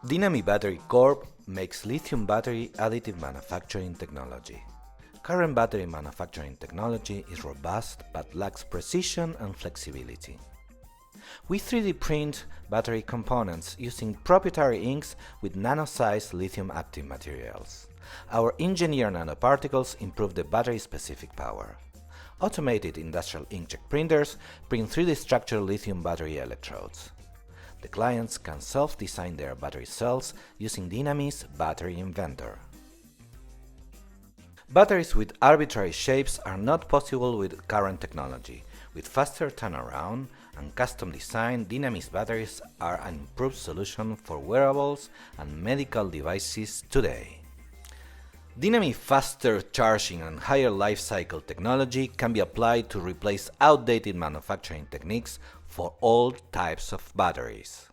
Dynami Battery Corp makes lithium battery additive manufacturing technology. Current battery manufacturing technology is robust but lacks precision and flexibility. We 3D print battery components using proprietary inks with nano-sized lithium active materials. Our engineered nanoparticles improve the battery-specific power. Automated industrial inkjet printers print 3D structured lithium battery electrodes. The clients can self-design their battery cells using Dynami's Battery Inventor. Batteries with arbitrary shapes are not possible with current technology. With faster turnaround and custom design, Dynami's batteries are an improved solution for wearables and medical devices today. Dynami faster charging and higher life cycle technology can be applied to replace outdated manufacturing techniques for all types of batteries.